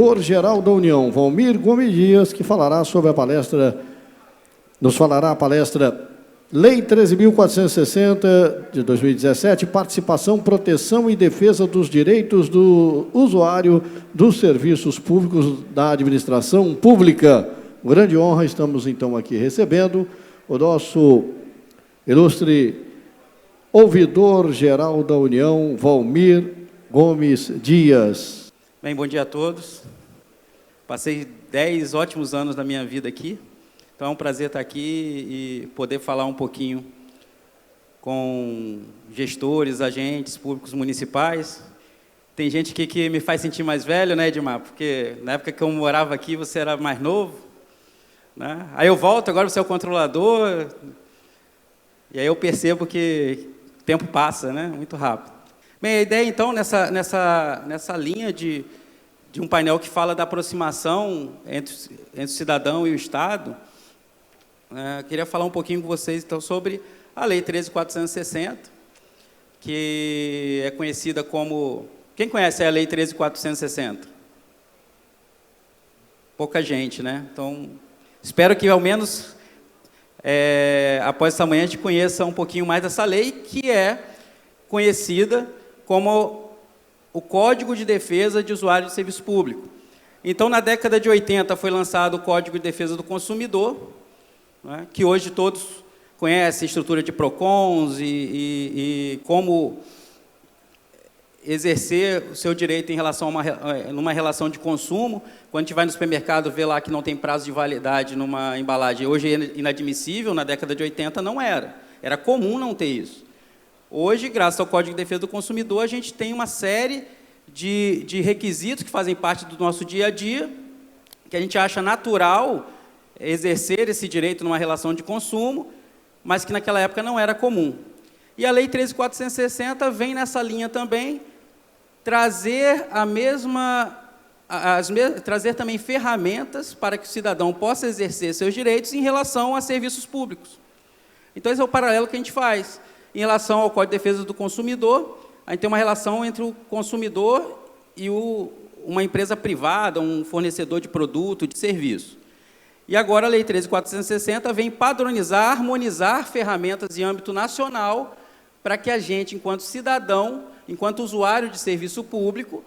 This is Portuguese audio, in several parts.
ouvidor-geral da União, Valmir Gomes Dias, que falará sobre a palestra, nos falará a palestra Lei 13.460, de 2017, Participação, Proteção e Defesa dos Direitos do Usuário dos Serviços Públicos da Administração Pública. Grande honra, estamos então aqui recebendo o nosso ilustre ouvidor-geral da União, Valmir Gomes Dias. Bem, bom dia a todos. Passei 10 ótimos anos da minha vida aqui, então é um prazer estar aqui e poder falar um pouquinho com gestores, agentes públicos municipais. Tem gente aqui que me faz sentir mais velho, né, Edmar? Porque na época que eu morava aqui, você era mais novo, né? Aí eu volto, agora você é o controlador, e aí eu percebo que o tempo passa, né, muito rápido. Bem, a ideia, então, nessa linha de um painel que fala da aproximação entre o cidadão e o Estado, queria falar um pouquinho com vocês, então, sobre a Lei 13.460, que é conhecida como... Quem conhece a Lei 13.460? Pouca gente, né? Então, espero que, ao menos, após essa manhã, a gente conheça um pouquinho mais dessa lei, que é conhecida como o Código de Defesa de Usuário de Serviço Público. Então, na década de 80, foi lançado o Código de Defesa do Consumidor, né, que hoje todos conhecem, estrutura de PROCONs e como exercer o seu direito em relação a numa relação de consumo. Quando a gente vai no supermercado, vê lá que não tem prazo de validade numa embalagem. Hoje é inadmissível, na década de 80 não era. Era comum não ter isso. Hoje, graças ao Código de Defesa do Consumidor, a gente tem uma série de requisitos que fazem parte do nosso dia a dia, que a gente acha natural exercer esse direito numa relação de consumo, mas que naquela época não era comum. E a Lei 13.460 vem nessa linha também, trazer trazer também ferramentas para que o cidadão possa exercer seus direitos em relação a serviços públicos. Então, esse é o paralelo que a gente faz. Em relação ao Código de Defesa do Consumidor, a gente tem uma relação entre o consumidor e uma empresa privada, um fornecedor de produto, de serviço. E agora a Lei 13.460 vem padronizar, harmonizar ferramentas em âmbito nacional para que a gente, enquanto cidadão, enquanto usuário de serviço público,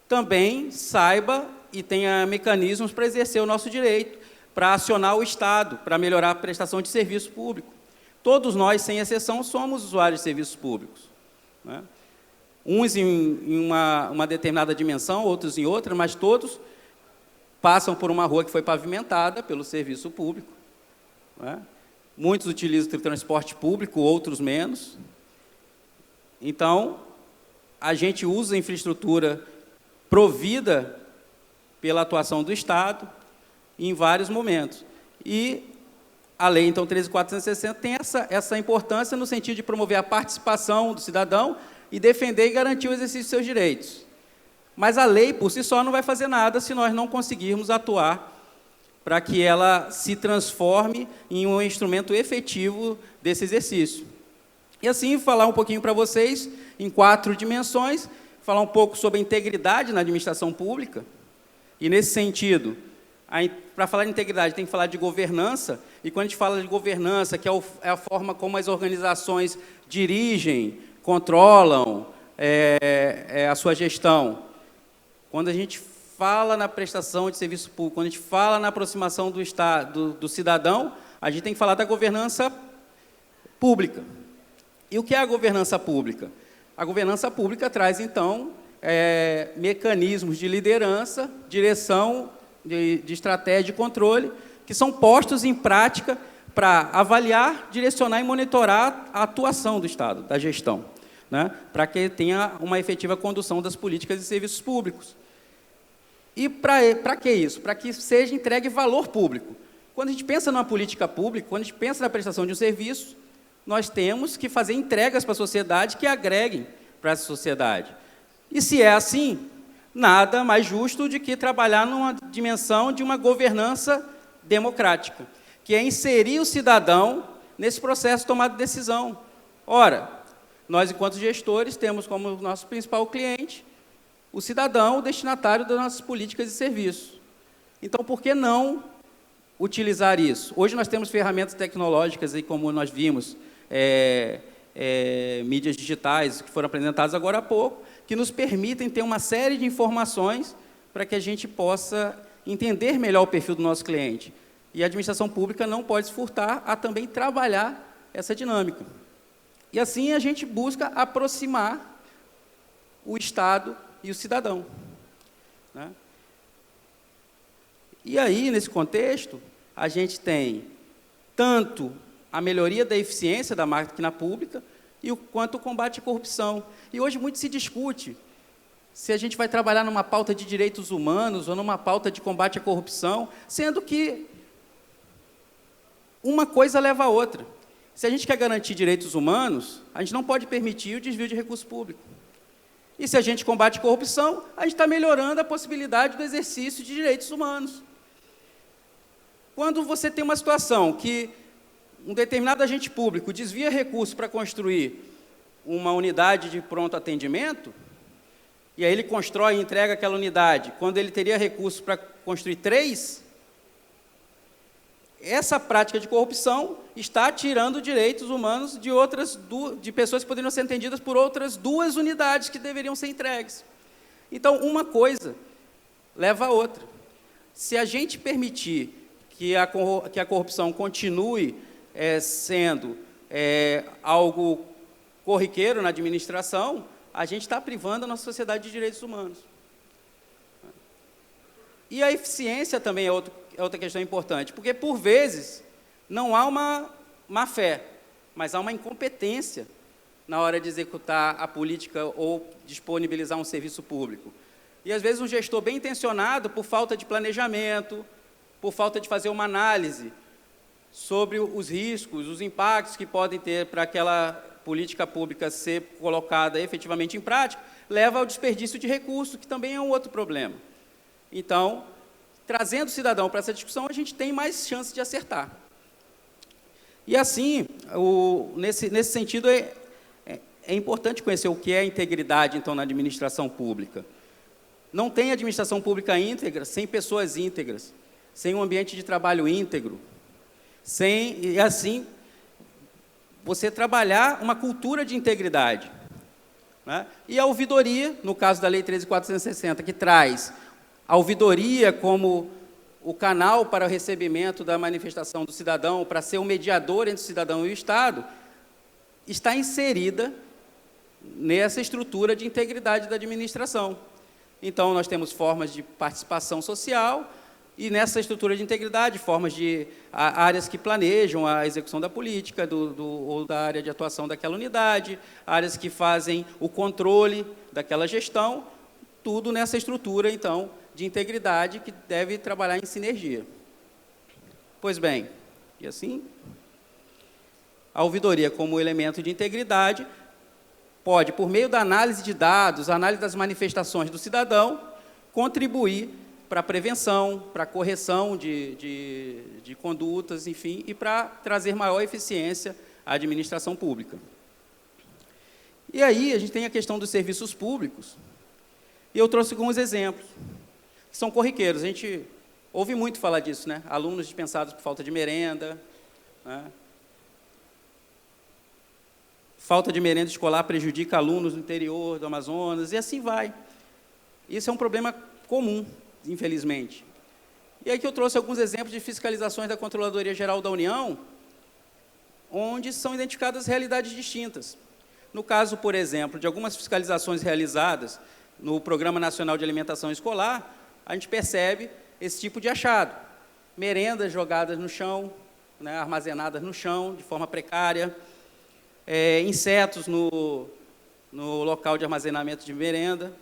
também saiba e tenha mecanismos para exercer o nosso direito, para acionar o Estado, para melhorar a prestação de serviço público. Todos nós, sem exceção, somos usuários de serviços públicos, né? Uns em uma determinada dimensão, outros em outra, mas todos passam por uma rua que foi pavimentada pelo serviço público, né? Muitos utilizam o transporte público, outros menos. Então, a gente usa a infraestrutura provida pela atuação do Estado em vários momentos. E a lei, então, 13.460 tem essa importância no sentido de promover a participação do cidadão e defender e garantir o exercício de seus direitos. Mas a lei, por si só, não vai fazer nada se nós não conseguirmos atuar para que ela se transforme em um instrumento efetivo desse exercício. E assim, falar um pouquinho para vocês, em 4 dimensões, falar um pouco sobre a integridade na administração pública, e nesse sentido, para falar de integridade, tem que falar de governança, e quando a gente fala de governança, que é a forma como as organizações dirigem, controlam a sua gestão. Quando a gente fala na prestação de serviço público, quando a gente fala na aproximação do Estado, do cidadão, a gente tem que falar da governança pública. E o que é a governança pública? A governança pública traz, então, mecanismos de liderança, direção, de estratégia de controle, que são postos em prática para avaliar, direcionar e monitorar a atuação do Estado, da gestão, né? Para que tenha uma efetiva condução das políticas e serviços públicos. E para que isso? Para que seja entregue valor público. Quando a gente pensa numa política pública, quando a gente pensa na prestação de um serviço, nós temos que fazer entregas para a sociedade que agreguem para essa sociedade. E se é assim, nada mais justo do que trabalhar numa dimensão de uma governança democrática, que é inserir o cidadão nesse processo de tomada de decisão. Ora, nós, enquanto gestores, temos como nosso principal cliente o cidadão, o destinatário das nossas políticas e serviços. Então, por que não utilizar isso? Hoje nós temos ferramentas tecnológicas, aí, como nós vimos, mídias digitais, que foram apresentadas agora há pouco, que nos permitem ter uma série de informações para que a gente possa entender melhor o perfil do nosso cliente. E a administração pública não pode se furtar a também trabalhar essa dinâmica. E assim a gente busca aproximar o Estado e o cidadão, né? E aí, nesse contexto, a gente tem tanto a melhoria da eficiência da máquina pública quanto o combate à corrupção. E hoje muito se discute se a gente vai trabalhar numa pauta de direitos humanos ou numa pauta de combate à corrupção, sendo que uma coisa leva a outra. Se a gente quer garantir direitos humanos, a gente não pode permitir o desvio de recurso público. E se a gente combate corrupção, a gente está melhorando a possibilidade do exercício de direitos humanos. Quando você tem uma situação que um determinado agente público desvia recursos para construir uma unidade de pronto atendimento, e aí ele constrói e entrega aquela unidade, quando ele teria recursos para construir 3, essa prática de corrupção está tirando direitos humanos de pessoas que poderiam ser atendidas por outras 2 unidades que deveriam ser entregues. Então, uma coisa leva a outra. Se a gente permitir que a corrupção continue sendo algo corriqueiro na administração, a gente está privando a nossa sociedade de direitos humanos. E a eficiência também é outra questão importante, porque, por vezes, não há uma má-fé, mas há uma incompetência na hora de executar a política ou disponibilizar um serviço público. E, às vezes, um gestor bem intencionado, por falta de planejamento, por falta de fazer uma análise sobre os riscos, os impactos que podem ter para aquela política pública ser colocada efetivamente em prática, leva ao desperdício de recursos, que também é um outro problema. Então, trazendo o cidadão para essa discussão, a gente tem mais chance de acertar. E assim, nesse sentido, é importante conhecer o que é integridade, então, na administração pública. Não tem administração pública íntegra sem pessoas íntegras, sem um ambiente de trabalho íntegro, e assim, você trabalhar uma cultura de integridade, né? E a ouvidoria, no caso da Lei 13.460, que traz a ouvidoria como o canal para o recebimento da manifestação do cidadão, para ser o mediador entre o cidadão e o Estado, está inserida nessa estrutura de integridade da administração. Então, nós temos formas de participação social e, nessa estrutura de integridade, formas de áreas que planejam a execução da política ou da área de atuação daquela unidade, áreas que fazem o controle daquela gestão, tudo nessa estrutura, então, de integridade que deve trabalhar em sinergia. Pois bem, e assim, a ouvidoria como elemento de integridade pode, por meio da análise de dados, análise das manifestações do cidadão, contribuir para a prevenção, para a correção de condutas, enfim, e para trazer maior eficiência à administração pública. E aí a gente tem a questão dos serviços públicos, e eu trouxe alguns exemplos, que são corriqueiros. A gente ouve muito falar disso, né? Alunos dispensados por falta de merenda, né? Falta de merenda escolar prejudica alunos no interior do Amazonas, e assim vai. Isso é um problema comum, infelizmente. E aqui eu trouxe alguns exemplos de fiscalizações da Controladoria Geral da União, onde são identificadas realidades distintas. No caso, por exemplo, de algumas fiscalizações realizadas no Programa Nacional de Alimentação Escolar, a gente percebe esse tipo de achado. Merendas jogadas no chão, né, armazenadas no chão, de forma precária, insetos no local de armazenamento de merenda,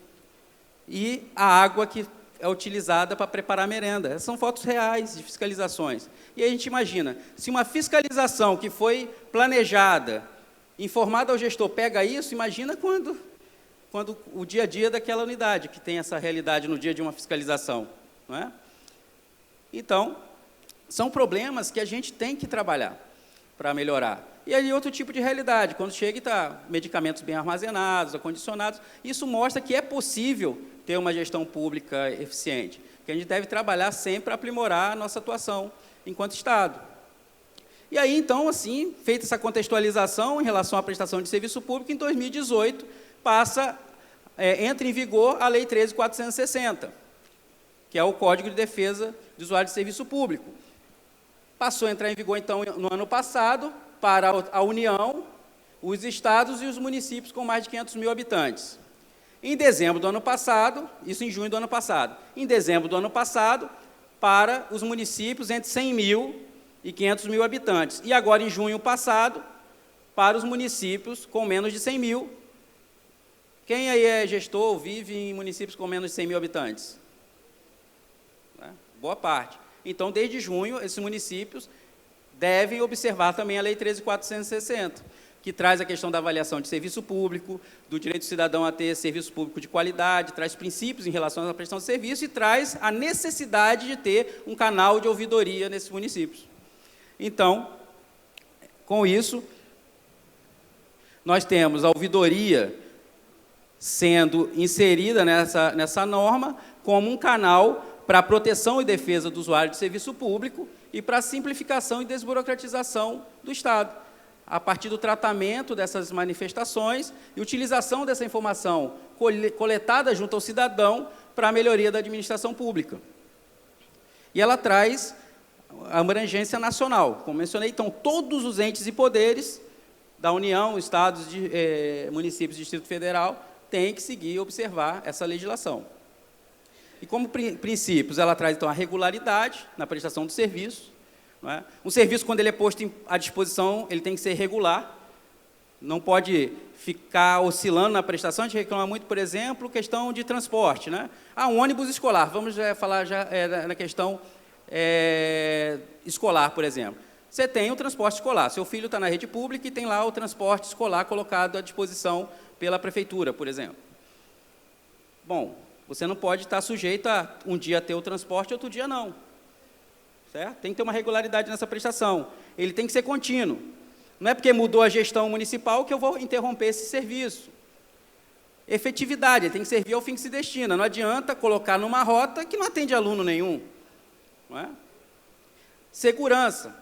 e a água que é utilizada para preparar a merenda. Essas são fotos reais de fiscalizações. E aí a gente imagina, se uma fiscalização que foi planejada, informada ao gestor, pega isso, imagina quando o dia a dia daquela unidade, que tem essa realidade no dia de uma fiscalização, não é? Então, são problemas que a gente tem que trabalhar para melhorar. E aí outro tipo de realidade, quando chega e está medicamentos bem armazenados, acondicionados, isso mostra que é possível ter uma gestão pública eficiente? Que a gente deve trabalhar sempre para aprimorar a nossa atuação enquanto Estado. E aí, então, assim, feita essa contextualização em relação à prestação de serviço público, em 2018, entra em vigor a Lei 13.460, que é o Código de Defesa de Usuário de Serviço Público. Passou a entrar em vigor, então, no ano passado, para a União, os estados e os municípios com mais de 500 mil habitantes. Em dezembro do ano passado, isso em junho do ano passado, em dezembro do ano passado, para os municípios entre 100 mil e 500 mil habitantes. E agora, em junho passado, para os municípios com menos de 100 mil. Quem aí é gestor ou vive em municípios com menos de 100 mil habitantes? Boa parte. Então, desde junho, esses municípios devem observar também a Lei 13.460, que traz a questão da avaliação de serviço público, do direito do cidadão a ter serviço público de qualidade, traz princípios em relação à prestação de serviço e traz a necessidade de ter um canal de ouvidoria nesses municípios. Então, com isso, nós temos a ouvidoria sendo inserida nessa norma como um canal para a proteção e defesa do usuário de serviço público e para a simplificação e desburocratização do Estado, a partir do tratamento dessas manifestações e utilização dessa informação coletada junto ao cidadão para a melhoria da administração pública. E ela traz a abrangência nacional. Como mencionei, então, todos os entes e poderes da União, estados, municípios e Distrito Federal têm que seguir e observar essa legislação. E como princípios, ela traz, então, a regularidade na prestação do serviço. Não é? Um serviço, quando ele é posto à disposição, ele tem que ser regular, não pode ficar oscilando na prestação. A gente reclama muito, por exemplo, questão de transporte. Né? Um ônibus escolar, vamos falar já na questão escolar, por exemplo. Você tem o transporte escolar, seu filho está na rede pública e tem lá o transporte escolar colocado à disposição pela prefeitura, por exemplo. Bom, você não pode estar sujeito a um dia ter o transporte e outro dia não. Certo? Tem que ter uma regularidade nessa prestação. Ele tem que ser contínuo. Não é porque mudou a gestão municipal que eu vou interromper esse serviço. Efetividade, ele tem que servir ao fim que se destina. Não adianta colocar numa rota que não atende aluno nenhum. Não é? Segurança.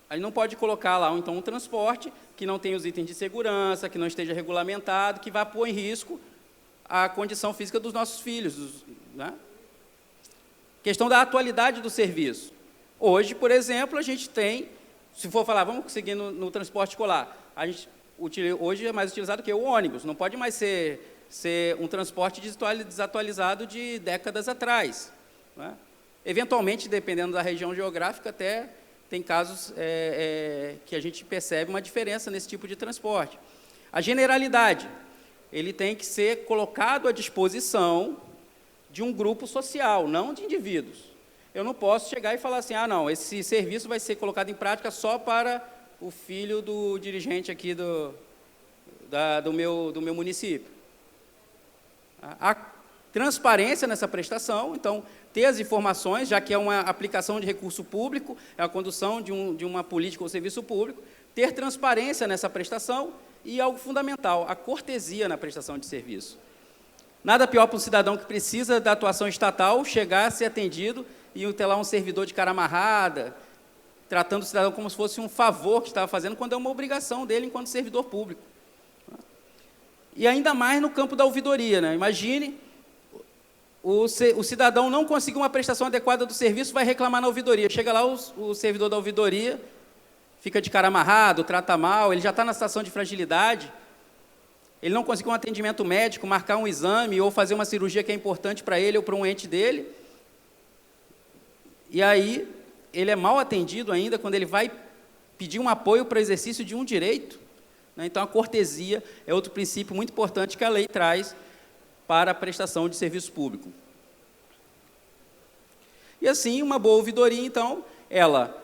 Aí não pode colocar lá, então, um transporte que não tenha os itens de segurança, que não esteja regulamentado, que vá pôr em risco a condição física dos nossos filhos. Né? Questão da atualidade do serviço. Hoje, por exemplo, a gente tem, se for falar, vamos seguir no transporte escolar, hoje é mais utilizado que o ônibus, não pode mais ser um transporte desatualizado de décadas atrás. Né? Eventualmente, dependendo da região geográfica, até tem casos que a gente percebe uma diferença nesse tipo de transporte. A generalidade, ele tem que ser colocado à disposição de um grupo social, não de indivíduos. Eu não posso chegar e falar assim, não, esse serviço vai ser colocado em prática só para o filho do dirigente aqui do meu município. A transparência nessa prestação, então, ter as informações, já que é uma aplicação de recurso público, é a condução de uma política ou serviço público, ter transparência nessa prestação e algo fundamental, a cortesia na prestação de serviço. Nada pior para um cidadão que precisa da atuação estatal chegar, ser atendido e ter lá um servidor de cara amarrada, tratando o cidadão como se fosse um favor que estava fazendo, quando é uma obrigação dele enquanto servidor público. E ainda mais no campo da ouvidoria. Né? Imagine, o cidadão não conseguiu uma prestação adequada do serviço, vai reclamar na ouvidoria. Chega lá o servidor da ouvidoria, fica de cara amarrado, trata mal, ele já está na situação de fragilidade, ele não conseguiu um atendimento médico, marcar um exame ou fazer uma cirurgia que é importante para ele ou para um ente dele. E aí, ele é mal atendido ainda quando ele vai pedir um apoio para o exercício de um direito. Né? Então, a cortesia é outro princípio muito importante que a lei traz para a prestação de serviço público. E assim, uma boa ouvidoria, então, ela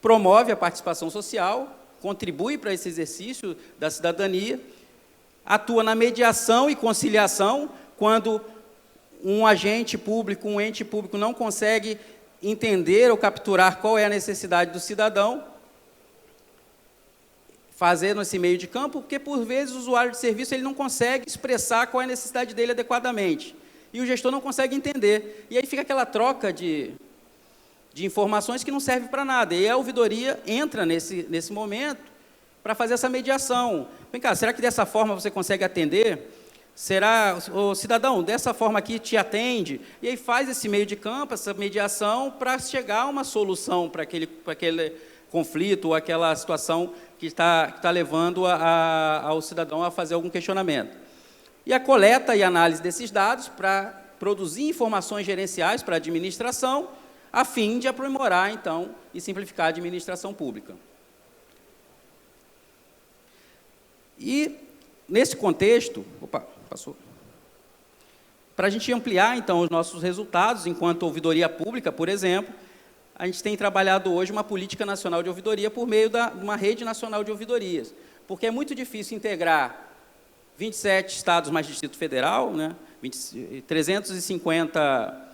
promove a participação social, contribui para esse exercício da cidadania, atua na mediação e conciliação, quando um agente público, um ente público não consegue entender ou capturar qual é a necessidade do cidadão, fazer nesse meio de campo, porque, por vezes, o usuário de serviço ele não consegue expressar qual é a necessidade dele adequadamente. E o gestor não consegue entender. E aí fica aquela troca de informações que não serve para nada. E a ouvidoria entra nesse momento para fazer essa mediação. Vem cá, será que dessa forma você consegue atender? Será, o cidadão, dessa forma aqui te atende? E aí faz esse meio de campo, essa mediação, para chegar a uma solução para aquele conflito ou aquela situação que está levando ao cidadão a fazer algum questionamento. E a coleta e análise desses dados para produzir informações gerenciais para a administração, a fim de aprimorar, então, e simplificar a administração pública. E, nesse contexto, para a gente ampliar, então, os nossos resultados, enquanto ouvidoria pública, por exemplo, a gente tem trabalhado hoje uma política nacional de ouvidoria por meio de uma rede nacional de ouvidorias, porque é muito difícil integrar 27 estados mais Distrito Federal, né, 350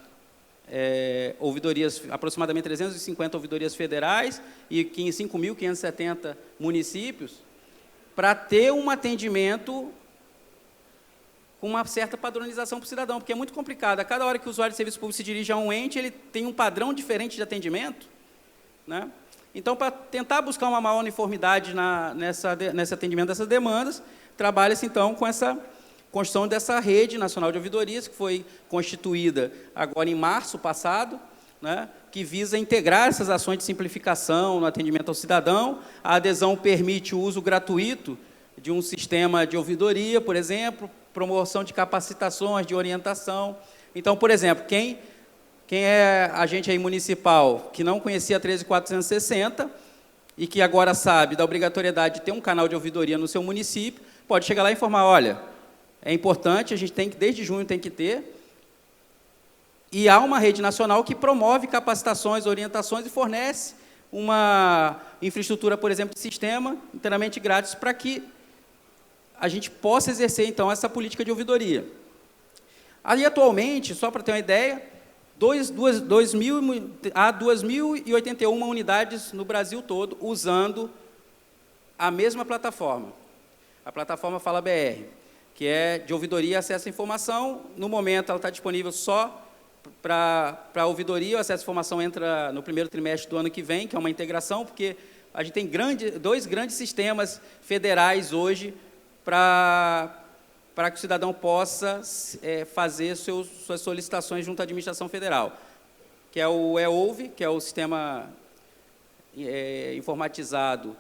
ouvidorias, aproximadamente 350 ouvidorias federais e 5.570 municípios, para ter um atendimento com uma certa padronização para o cidadão, porque é muito complicado. A cada hora que o usuário de serviço público se dirige a um ente, ele tem um padrão diferente de atendimento, né? Então, para tentar buscar uma maior uniformidade nesse atendimento dessas demandas, trabalha-se, então, com essa construção dessa rede nacional de ouvidorias, que foi constituída agora em março passado, né, que visa integrar essas ações de simplificação no atendimento ao cidadão. A adesão permite o uso gratuito de um sistema de ouvidoria, por exemplo, promoção de capacitações, de orientação. Então, por exemplo, quem é agente aí municipal que não conhecia a 13.460 e que agora sabe da obrigatoriedade de ter um canal de ouvidoria no seu município, pode chegar lá e informar, olha, é importante, a gente tem que, desde junho tem que ter, e há uma rede nacional que promove capacitações, orientações e fornece uma infraestrutura, por exemplo, de sistema inteiramente grátis para que a gente possa exercer, então, essa política de ouvidoria. Aí, atualmente, só para ter uma ideia, há 2.081 unidades no Brasil todo usando a mesma plataforma, a plataforma Fala BR, que é de ouvidoria e acesso à informação. No momento, ela está disponível só para a ouvidoria. O acesso à informação entra no primeiro trimestre do ano que vem, que é uma integração, porque a gente tem dois grandes sistemas federais hoje para que o cidadão possa fazer suas solicitações junto à administração federal, que é o EOUV, que é o sistema informatizado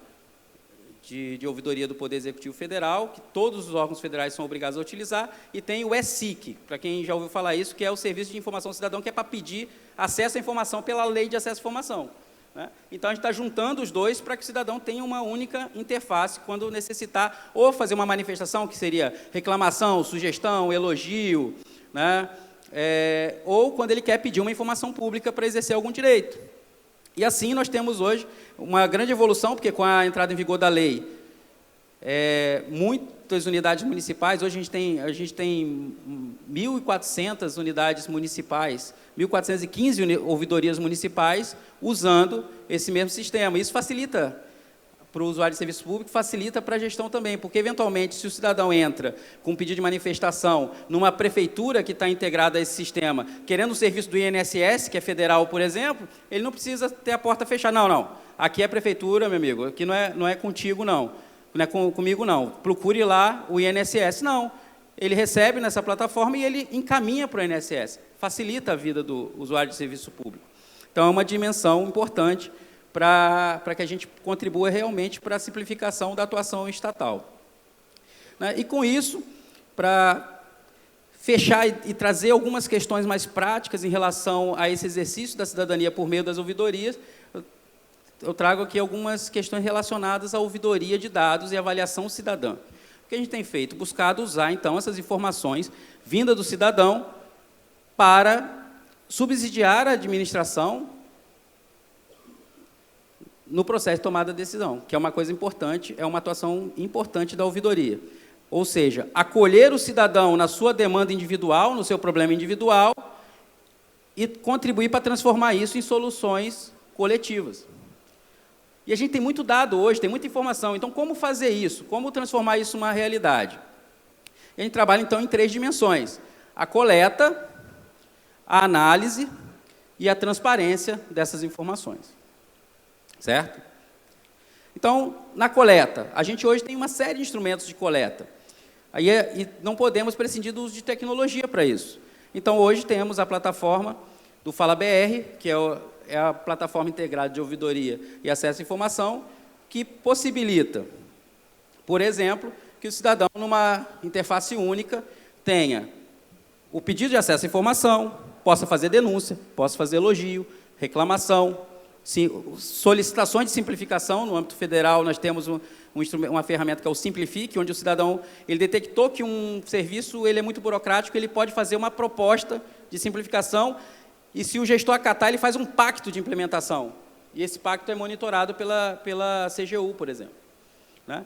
de ouvidoria do Poder Executivo Federal, que todos os órgãos federais são obrigados a utilizar, e tem o ESIC, para quem já ouviu falar isso, que é o Serviço de Informação ao Cidadão, que é para pedir acesso à informação pela Lei de Acesso à Informação, né? Então, a gente está juntando os dois para que o cidadão tenha uma única interface quando necessitar, ou fazer uma manifestação, que seria reclamação, sugestão, elogio, né? Ou quando ele quer pedir uma informação pública para exercer algum direito. E assim nós temos hoje uma grande evolução, porque com a entrada em vigor da lei, muitas unidades municipais, hoje a gente tem 1.400 unidades municipais, 1.415 ouvidorias municipais usando esse mesmo sistema. Isso facilita para o usuário de serviço público, facilita para a gestão também, porque, eventualmente, se o cidadão entra com um pedido de manifestação numa prefeitura que está integrada a esse sistema, querendo o serviço do INSS, que é federal, por exemplo, ele não precisa ter a porta fechada. Não, aqui é a prefeitura, meu amigo, aqui não é contigo, não é comigo, não. Procure lá o INSS. Não, ele recebe nessa plataforma e ele encaminha para o INSS. Facilita a vida do usuário de serviço público. Então, é uma dimensão importante para que a gente contribua realmente para a simplificação da atuação estatal, né? E, com isso, para fechar e trazer algumas questões mais práticas em relação a esse exercício da cidadania por meio das ouvidorias, eu trago aqui algumas questões relacionadas à ouvidoria de dados e avaliação cidadã. O que a gente tem feito? Buscado usar, então, essas informações vindas do cidadão para subsidiar a administração no processo de tomada de decisão, que é uma coisa importante, é uma atuação importante da ouvidoria. Ou seja, acolher o cidadão na sua demanda individual, no seu problema individual, e contribuir para transformar isso em soluções coletivas. E a gente tem muito dado hoje, tem muita informação. Então, como fazer isso? Como transformar isso numa realidade? A gente trabalha, então, em 3 dimensões. A coleta, a análise e a transparência dessas informações. Certo? Então, na coleta, a gente hoje tem uma série de instrumentos de coleta. E não podemos prescindir do uso de tecnologia para isso. Então, hoje temos a plataforma do FalaBR, que é a plataforma integrada de ouvidoria e acesso à informação, que possibilita, por exemplo, que o cidadão, numa interface única, tenha o pedido de acesso à informação, possa fazer denúncia, possa fazer elogio, reclamação, solicitações de simplificação. No âmbito federal, nós temos uma ferramenta que é o Simplifique, onde o cidadão ele detectou que um serviço ele é muito burocrático, ele pode fazer uma proposta de simplificação, e se o gestor acatar, ele faz um pacto de implementação. E esse pacto é monitorado pela CGU, por exemplo. Né?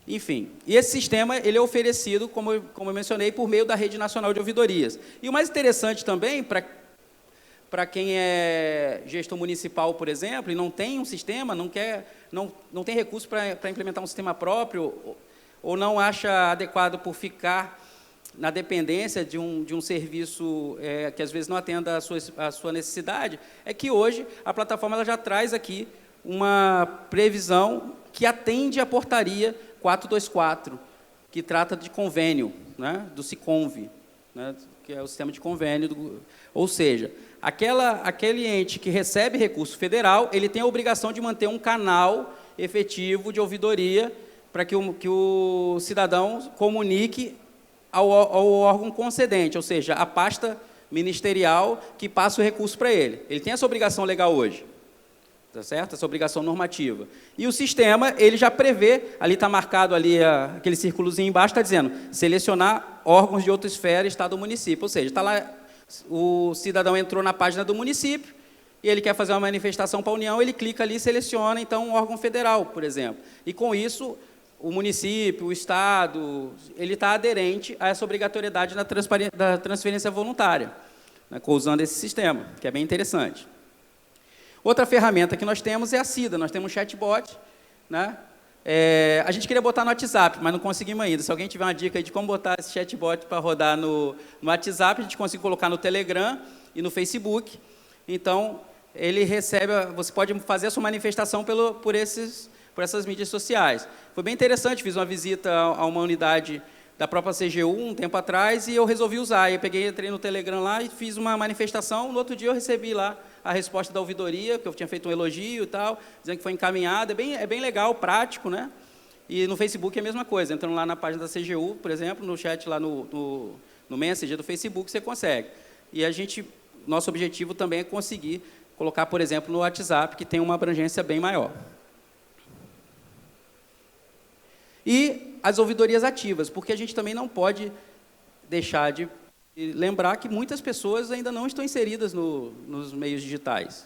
Enfim, e esse sistema ele é oferecido, como eu mencionei, por meio da Rede Nacional de Ouvidorias. E o mais interessante também, para quem é gestor municipal, por exemplo, e não tem um sistema, não tem recurso para implementar um sistema próprio, ou não acha adequado por ficar na dependência de um serviço que às vezes não atenda a sua necessidade, é que hoje a plataforma ela já traz aqui uma previsão que atende à portaria 424, que trata de convênio, né, do SICONV, né, que é o sistema de convênio, ou seja, aquele ente que recebe recurso federal, ele tem a obrigação de manter um canal efetivo de ouvidoria para que o cidadão comunique ao órgão concedente, ou seja, a pasta ministerial que passa o recurso para ele. Ele tem essa obrigação legal hoje, tá certo? Essa obrigação normativa. E o sistema, ele já prevê, ali está marcado ali aquele círculozinho embaixo, está dizendo, selecionar órgãos de outra esfera, estado ou município. Ou seja, está lá, o cidadão entrou na página do município, e ele quer fazer uma manifestação para a União, ele clica ali e seleciona, então, um órgão federal, por exemplo. E, com isso, o município, o Estado, ele está aderente a essa obrigatoriedade da transferência voluntária, né, usando esse sistema, que é bem interessante. Outra ferramenta que nós temos é a CIDA. Nós temos um chatbot, né? A gente queria botar no WhatsApp, mas não conseguimos ainda. Se alguém tiver uma dica aí de como botar esse chatbot para rodar no WhatsApp, a gente consegue colocar no Telegram e no Facebook. Então, ele recebe, você pode fazer a sua manifestação por essas mídias sociais. Foi bem interessante, fiz uma visita a uma unidade da própria CGU um tempo atrás e eu resolvi usar. Eu entrei no Telegram lá e fiz uma manifestação. No outro dia eu recebi lá a resposta da ouvidoria, que eu tinha feito um elogio e tal, dizendo que foi encaminhado. É bem legal, prático, né? E no Facebook é a mesma coisa. Entrando lá na página da CGU, por exemplo, no chat lá no Messenger do Facebook, você consegue. E nosso objetivo também é conseguir colocar, por exemplo, no WhatsApp, que tem uma abrangência bem maior. E as ouvidorias ativas, porque a gente também não pode deixar de lembrar que muitas pessoas ainda não estão inseridas nos meios digitais.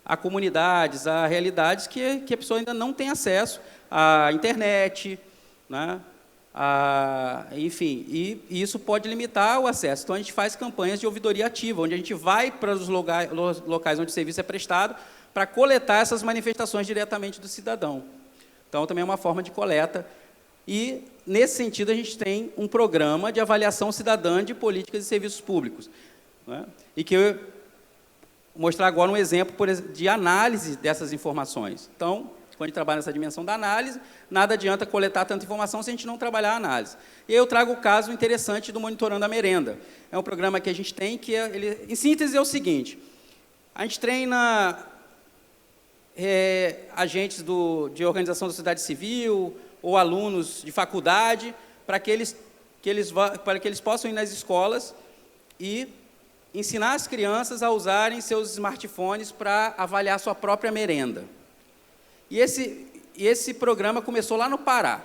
Há comunidades, há realidades que a pessoa ainda não tem acesso à internet, né? Enfim, e isso pode limitar o acesso. Então, a gente faz campanhas de ouvidoria ativa, onde a gente vai para os locais onde o serviço é prestado para coletar essas manifestações diretamente do cidadão. Então, também é uma forma de coleta. E, nesse sentido, a gente tem um programa de avaliação cidadã de políticas e serviços públicos, né? E que eu vou mostrar agora um exemplo de análise dessas informações. Então, quando a gente trabalha nessa dimensão da análise, nada adianta coletar tanta informação se a gente não trabalhar a análise. E aí eu trago o caso interessante do Monitorando a Merenda. É um programa que a gente tem que, em síntese, é o seguinte: a gente treina agentes de organização da sociedade civil ou alunos de faculdade para que eles possam ir nas escolas e ensinar as crianças a usarem seus smartphones para avaliar sua própria merenda. E esse programa começou lá no Pará.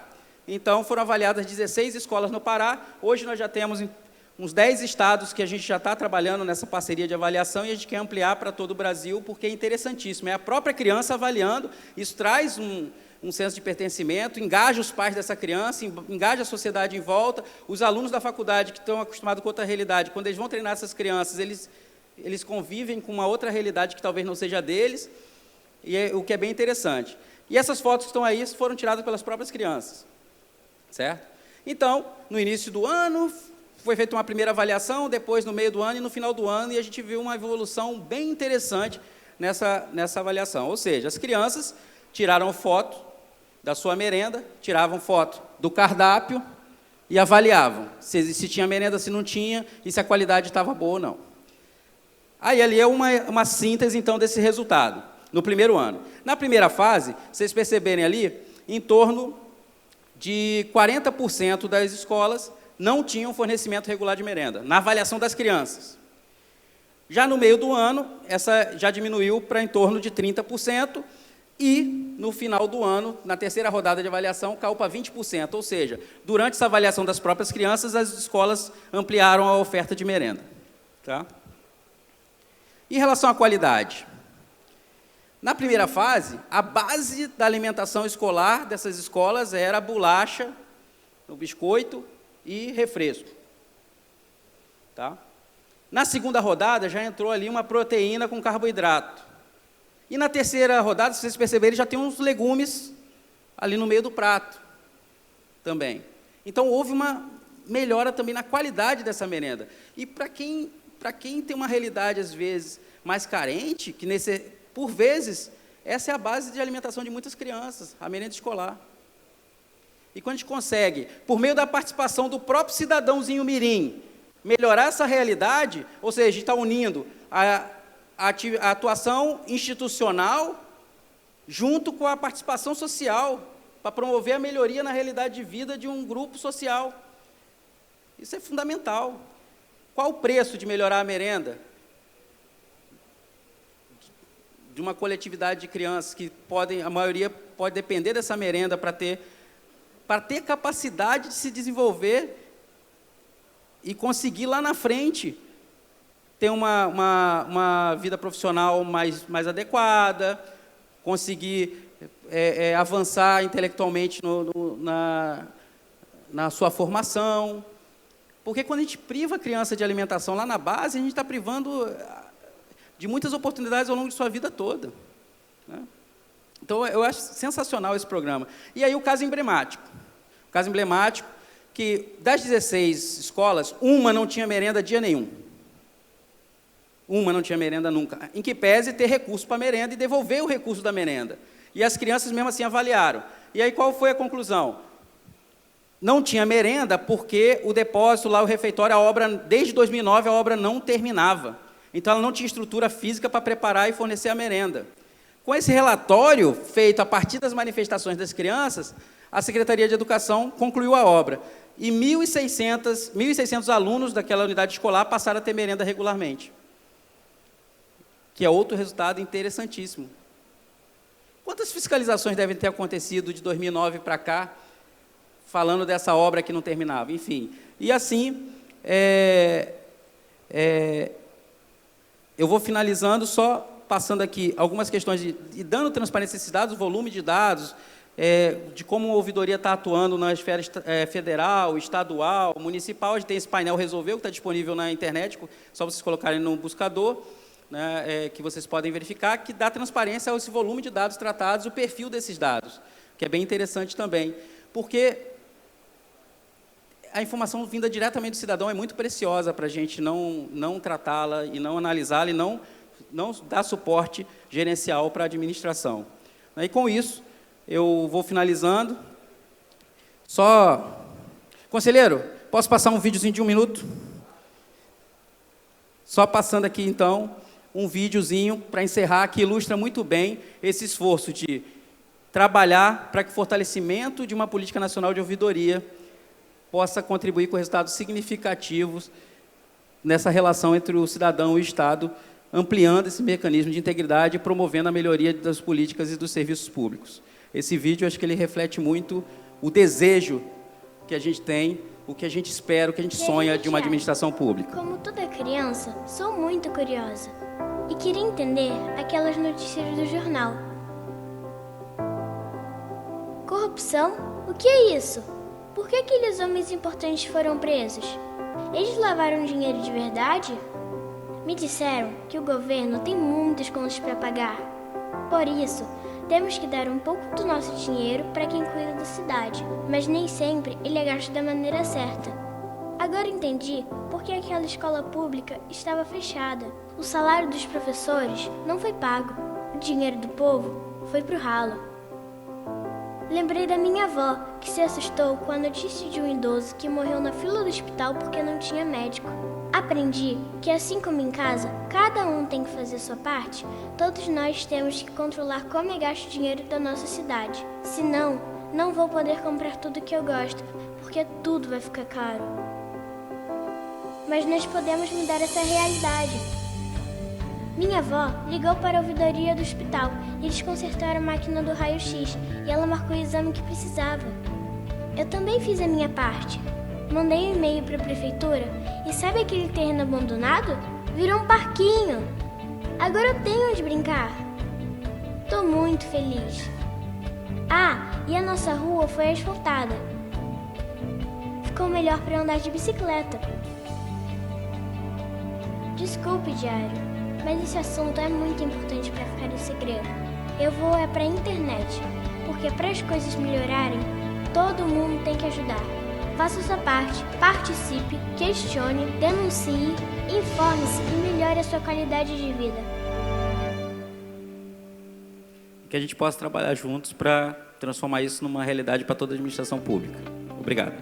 Então, foram avaliadas 16 escolas no Pará. Hoje nós já temos uns 10 estados que a gente já está trabalhando nessa parceria de avaliação e a gente quer ampliar para todo o Brasil, porque é interessantíssimo. É a própria criança avaliando, isso traz um senso de pertencimento, engaja os pais dessa criança, engaja a sociedade em volta. Os alunos da faculdade que estão acostumados com outra realidade, quando eles vão treinar essas crianças, eles convivem com uma outra realidade que talvez não seja deles. o que é bem interessante. E essas fotos que estão aí foram tiradas pelas próprias crianças, certo? Então, no início do ano, foi feita uma primeira avaliação, depois no meio do ano e no final do ano, e a gente viu uma evolução bem interessante nessa avaliação. Ou seja, as crianças tiraram foto da sua merenda, tiravam foto do cardápio e avaliavam se tinha merenda, se não tinha, e se a qualidade estava boa ou não. Aí ali é uma síntese, então, desse resultado, no primeiro ano. Na primeira fase, vocês perceberem ali, em torno de 40% das escolas não tinham fornecimento regular de merenda, na avaliação das crianças. Já no meio do ano, essa já diminuiu para em torno de 30%, e no final do ano, na terceira rodada de avaliação, caiu para 20%, ou seja, durante essa avaliação das próprias crianças, as escolas ampliaram a oferta de merenda. Tá? Em relação à qualidade, na primeira fase, a base da alimentação escolar dessas escolas era a bolacha, o biscoito e refresco. Tá? Na segunda rodada, já entrou ali uma proteína com carboidrato. E na terceira rodada, se vocês perceberem, já tem uns legumes ali no meio do prato também. Então, houve uma melhora também na qualidade dessa merenda. E para quem tem uma realidade, às vezes, mais carente, que por vezes, essa é a base de alimentação de muitas crianças, a merenda escolar. E quando a gente consegue, por meio da participação do próprio cidadãozinho mirim, melhorar essa realidade, ou seja, a gente está unindo a atuação institucional junto com a participação social, para promover a melhoria na realidade de vida de um grupo social. Isso é fundamental. Qual o preço de melhorar a merenda? De uma coletividade de crianças que a maioria pode depender dessa merenda para ter capacidade de se desenvolver e conseguir lá na frente ter uma vida profissional mais adequada, conseguir avançar intelectualmente na sua formação. Porque quando a gente priva a criança de alimentação lá na base, a gente está privando de muitas oportunidades ao longo de sua vida toda. Né? Então, eu acho sensacional esse programa. E aí o caso emblemático. O caso emblemático que das 16 escolas, uma não tinha merenda dia nenhum. Uma não tinha merenda nunca. Em que pese ter recurso para merenda e devolver o recurso da merenda. E as crianças mesmo assim avaliaram. E aí qual foi a conclusão? Não tinha merenda porque o depósito lá, o refeitório, a obra, desde 2009 a obra não terminava. Então ela não tinha estrutura física para preparar e fornecer a merenda. Com esse relatório feito a partir das manifestações das crianças, a Secretaria de Educação concluiu a obra. E 1.600 alunos daquela unidade escolar passaram a ter merenda regularmente. Que é outro resultado interessantíssimo. Quantas fiscalizações devem ter acontecido de 2009 para cá, falando dessa obra que não terminava? Enfim, e assim, eu vou finalizando, só passando aqui algumas questões e dando transparência a esses dados, volume de dados, de como a ouvidoria está atuando na esfera federal, estadual, municipal. A gente tem esse painel Resolveu, que está disponível na internet, só vocês colocarem no buscador, né, que vocês podem verificar, que dá transparência a esse volume de dados tratados, o perfil desses dados, que é bem interessante também, porque a informação vinda diretamente do cidadão é muito preciosa para a gente não tratá-la e não analisá-la e não dar suporte gerencial para a administração. E com isso, eu vou finalizando. Conselheiro, posso passar um videozinho de 1 minuto? Só passando aqui, então, um videozinho para encerrar, que ilustra muito bem esse esforço de trabalhar para que o fortalecimento de uma política nacional de ouvidoria possa contribuir com resultados significativos nessa relação entre o cidadão e o Estado, ampliando esse mecanismo de integridade e promovendo a melhoria das políticas e dos serviços públicos. Esse vídeo, acho que ele reflete muito o desejo que a gente tem, o que a gente espera, o que a gente sonha de uma administração pública. Como toda criança, sou muito curiosa e queria entender aquelas notícias do jornal. Corrupção? O que é isso? Por que aqueles homens importantes foram presos? Eles lavaram dinheiro de verdade? Me disseram que o governo tem muitas contas para pagar. Por isso, temos que dar um pouco do nosso dinheiro para quem cuida da cidade, mas nem sempre ele é gasto da maneira certa. Agora entendi por que aquela escola pública estava fechada. O salário dos professores não foi pago. O dinheiro do povo foi pro ralo. Lembrei da minha avó, que se assustou com a notícia de um idoso que morreu na fila do hospital porque não tinha médico. Aprendi que, assim como em casa, cada um tem que fazer sua parte, todos nós temos que controlar como é gasto o dinheiro da nossa cidade. Senão, não vou poder comprar tudo que eu gosto, porque tudo vai ficar caro. Mas nós podemos mudar essa realidade. Minha avó ligou para a ouvidoria do hospital e eles consertaram a máquina do raio-x e ela marcou o exame que precisava. Eu também fiz a minha parte. Mandei um e-mail para a prefeitura e sabe aquele terreno abandonado? Virou um parquinho. Agora eu tenho onde brincar. Tô muito feliz. Ah, e a nossa rua foi asfaltada. Ficou melhor para andar de bicicleta. Desculpe, diário, mas esse assunto é muito importante para ficar em segredo. Eu vou para a internet, porque para as coisas melhorarem, todo mundo tem que ajudar. Faça sua parte, participe, questione, denuncie, informe-se e melhore a sua qualidade de vida. Que a gente possa trabalhar juntos para transformar isso numa realidade para toda a administração pública. Obrigado.